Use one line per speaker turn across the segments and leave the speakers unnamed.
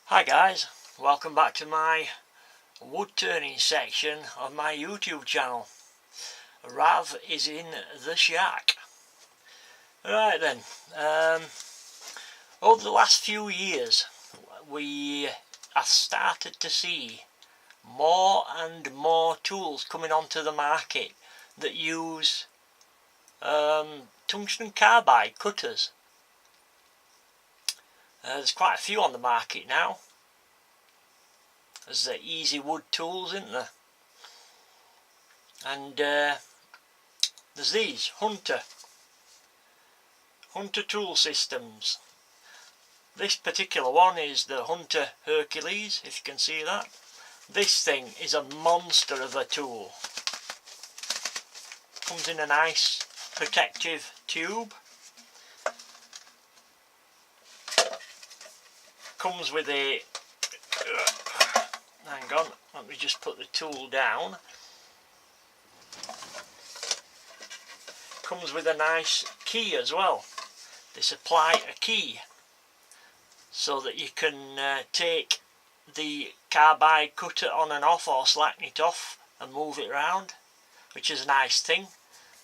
Hi guys, welcome back to my wood turning section of my YouTube channel. Rav is in the shack. Right then, over the last few years we have started to see more and more tools coming onto the market that use tungsten carbide cutters. There's quite a few on the market now. There's the easy wood tools, isn't there? And there's these Hunter tool systems. This particular one is the Hunter Hercules, if you can see that. This thing is a monster of a tool. Comes in a nice protective tube. Comes with a hang on, let me just put the tool down. Comes with a nice key as well. They supply a key so that you can take the carbide cutter on and off, or slacken it off and move it around, which is a nice thing.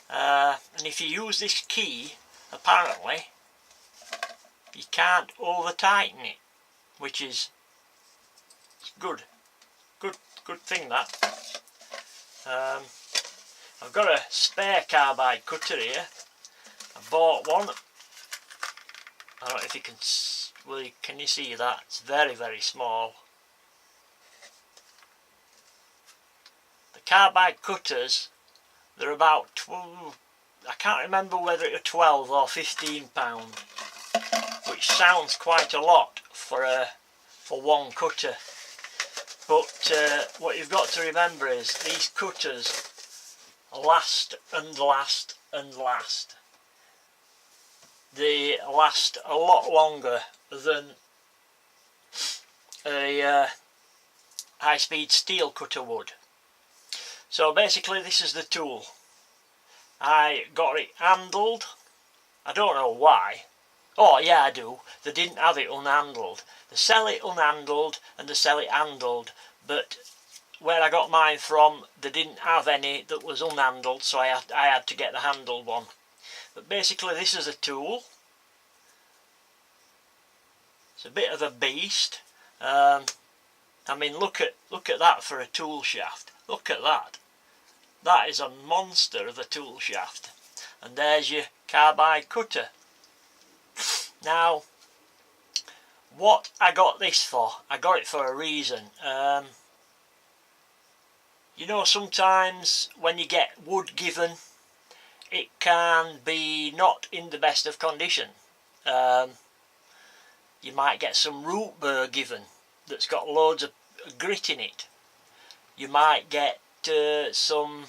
And if you use this key, apparently you can't over tighten it, which is good thing that. I've got a spare carbide cutter here. I bought one. I don't know if you can, well, can you see that? It's very small. The carbide cutters, they're about 12, I can't remember whether it was 12 or 15 pound, which sounds quite a lot for one cutter. But what you've got to remember is these cutters last and last and last. They last a lot longer than a high-speed steel cutter would. So basically this is the tool. I got it handled. I don't know why. Oh yeah, I do. They didn't have it unhandled. They sell it unhandled and they sell it handled, but where I got mine from, they didn't have any that was unhandled, so I had to get the handled one. But basically this is a tool. It's a bit of a beast. I mean, look at that for a tool shaft. Look at that. That is a monster of a tool shaft. And there's your carbide cutter. Now, what I got this for, I got it for a reason. You know, sometimes when you get wood given, it can be not in the best of condition. You might get some root burr given that's got loads of grit in it. You might get some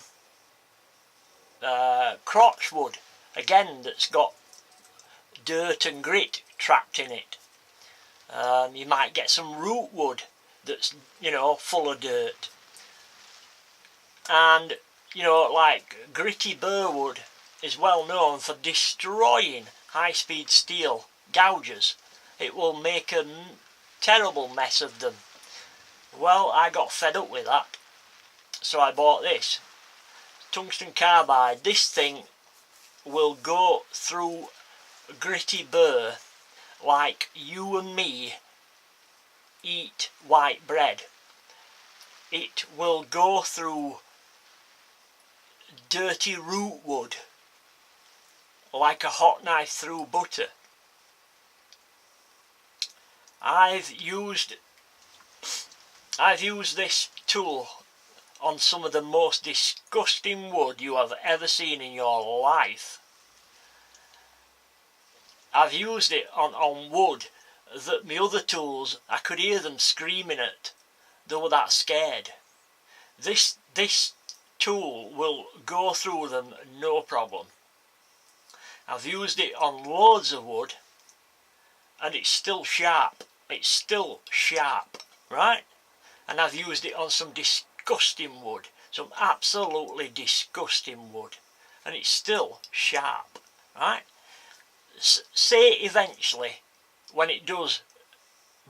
crotch wood, again, that's got dirt and grit trapped in it. You might get some root wood that's, you know, full of dirt. And, you know, like gritty burr wood is well known for destroying high-speed steel gougers. It will make a terrible mess of them. Well, I got fed up with that, so I bought this tungsten carbide. This thing will go through gritty burr like you and me eat white bread. It will go through dirty root wood like a hot knife through butter. I've used this tool on some of the most disgusting wood you have ever seen in your life. I've used it on wood that my other tools, I could hear them screaming at. They were that scared. This tool will go through them no problem. I've used it on loads of wood and it's still sharp. It's still sharp, right? And I've used it on some disgusting wood, some absolutely disgusting wood, and it's still sharp, right? Say eventually, when it does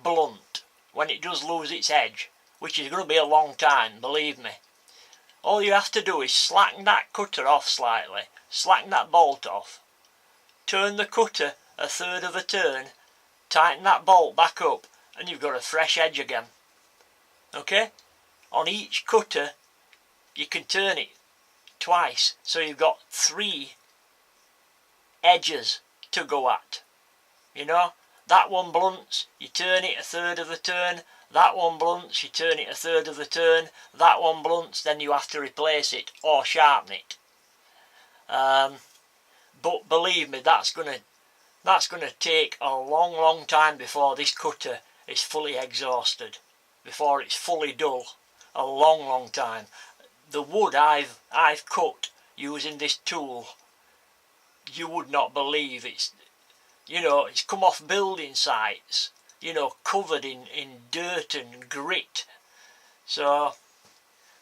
blunt, when it does lose its edge, which is going to be a long time, believe me. All you have to do is slacken that cutter off slightly, slacken that bolt off, turn the cutter a third of a turn, tighten that bolt back up, and you've got a fresh edge again. Okay? On each cutter you can turn it twice, so you've got 3 edges to go at. You know, that one blunts, you turn it a third of the turn, that one blunts, you turn it a third of the turn, that one blunts, then you have to replace it or sharpen it. But believe me, that's gonna take a long time before this cutter is fully exhausted, before it's fully dull. A long time. The wood I've cut using this tool, you would not believe it's, you know, it's come off building sites, you know, covered in dirt and grit. So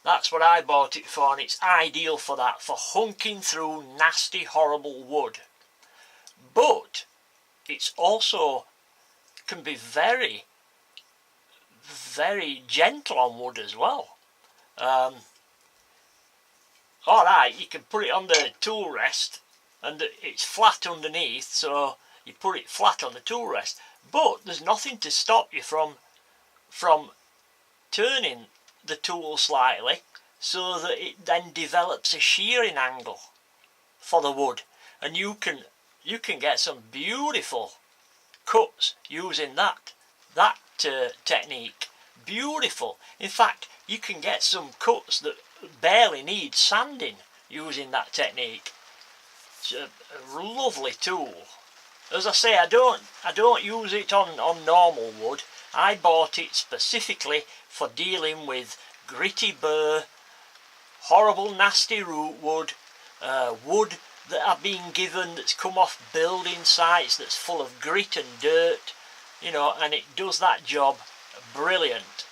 that's what I bought it for, and it's ideal for that, for hunking through nasty, horrible wood. But it's also can be very gentle on wood as well. Alright, you can put it on the tool rest and it's flat underneath, so you put it flat on the tool rest, but there's nothing to stop you from turning the tool slightly so that it then develops a shearing angle for the wood, and you can get some beautiful cuts using that technique. Beautiful. In fact, you can get some cuts that barely need sanding using that technique. It's a lovely tool. As I say, I don't use it on normal wood. I bought it specifically for dealing with gritty burr, horrible nasty root wood, wood that I've been given that's come off building sites that's full of grit and dirt, you know, and it does that job brilliant.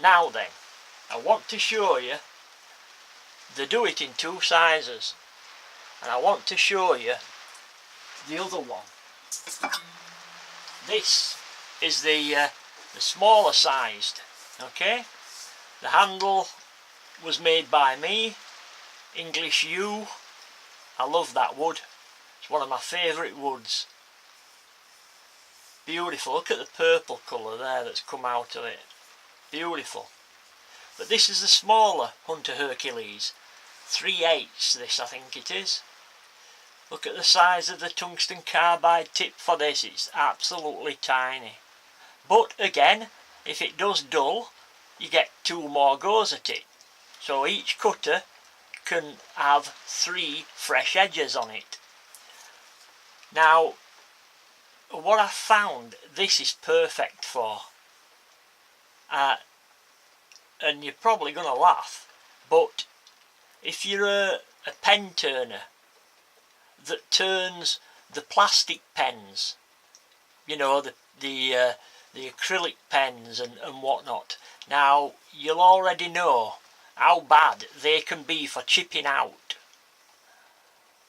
Now then, I want to show you, they do it in 2 sizes, and I want to show you the other one. This is the smaller sized, okay? The handle was made by me, English yew. I love that wood. It's one of my favourite woods. Beautiful. Look at the purple colour there that's come out of it. Beautiful. But this is the smaller Hunter Hercules. 3/8 this, I think it is. Look at the size of the tungsten carbide tip for this. It's absolutely tiny. But again, if it does dull, you get 2 more goes at it. So each cutter can have 3 fresh edges on it. Now, what I found this is perfect for, and you're probably going to laugh, but if you're a pen turner that turns the plastic pens, you know, the acrylic pens and whatnot, now you'll already know how bad they can be for chipping out.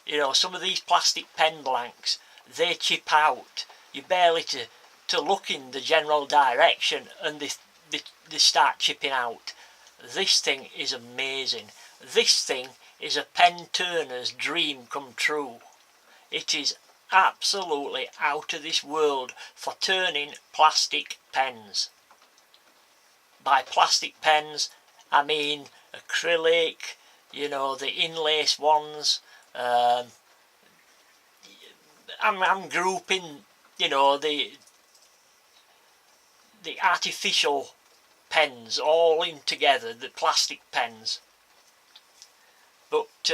You know, some of these plastic pen blanks, they chip out. You barely to look in the general direction and they start chipping out. This thing is amazing. This thing is a pen turner's dream come true. It is absolutely out of this world for turning plastic pens. By plastic pens, I mean acrylic, you know, the inlace ones. I'm grouping, you know, the artificial pens all in together, the plastic pens. But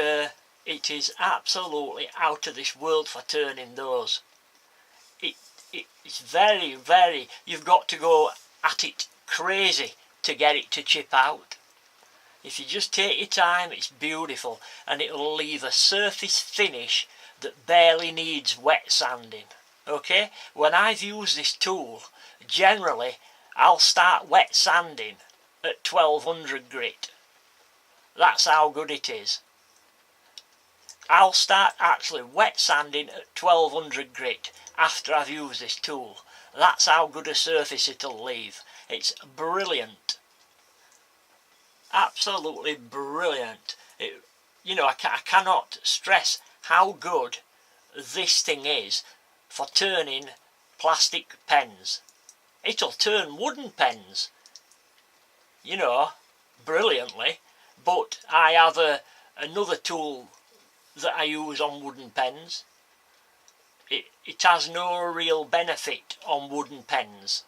it is absolutely out of this world for turning those. It's very, you've got to go at it crazy to get it to chip out. If you just take your time, it's beautiful, and it'll leave a surface finish that barely needs wet sanding. Okay, when I've used this tool, generally I'll start wet sanding at 1200 grit. That's how good it is. I'll start actually wet sanding at 1200 grit after I've used this tool. That's how good a surface it'll leave. It's brilliant. Absolutely brilliant. I cannot stress how good this thing is for turning plastic pens. It'll turn wooden pens, brilliantly. But I have another tool that I use on wooden pens. It has no real benefit on wooden pens,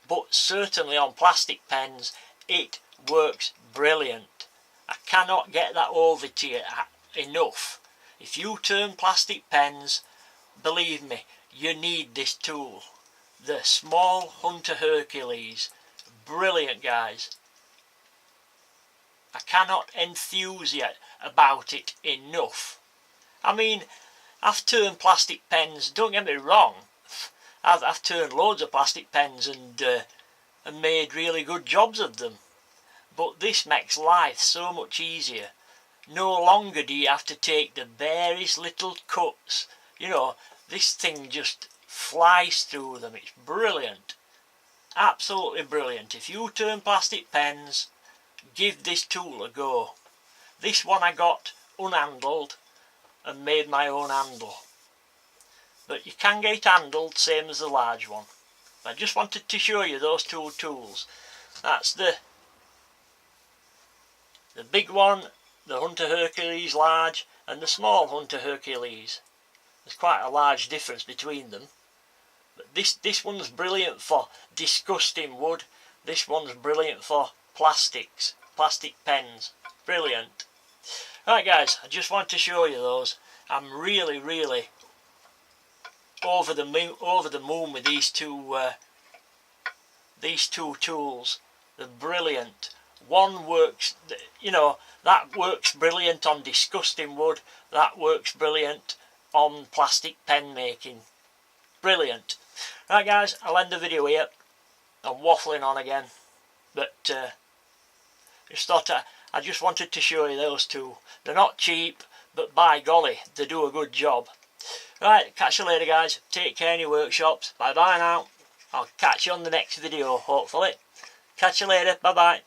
but certainly on plastic pens it works brilliant. I cannot get that over to you enough. If you turn plastic pens, believe me, you need this tool. The small Hunter Hercules. Brilliant, guys. I cannot enthuse you about it enough. I mean, I've turned plastic pens, don't get me wrong, I've turned loads of plastic pens and made really good jobs of them. But this makes life so much easier. No longer do you have to take the barest little cuts. This thing just flies through them. It's brilliant. Absolutely brilliant. If you turn plastic pens, give this tool a go. This one I got unhandled and made my own handle. But you can get it handled, same as the large one. I just wanted to show you those two tools. That's the big one, the Hunter Hercules large, and the small Hunter Hercules. There's quite a large difference between them. But this one's brilliant for disgusting wood. This one's brilliant for plastic pens. Brilliant. Right, guys, I just want to show you those. I'm really over the moon with these two tools. They're brilliant. One works, that works brilliant on disgusting wood. That works brilliant on plastic pen making. Brilliant. Right, guys, I'll end the video here. I'm waffling on again, but I just wanted to show you those two. They're not cheap, but by golly, they do a good job. Right, catch you later, guys. Take care in your workshops. Bye bye now. I'll catch you on the next video, hopefully. Catch you later. Bye bye.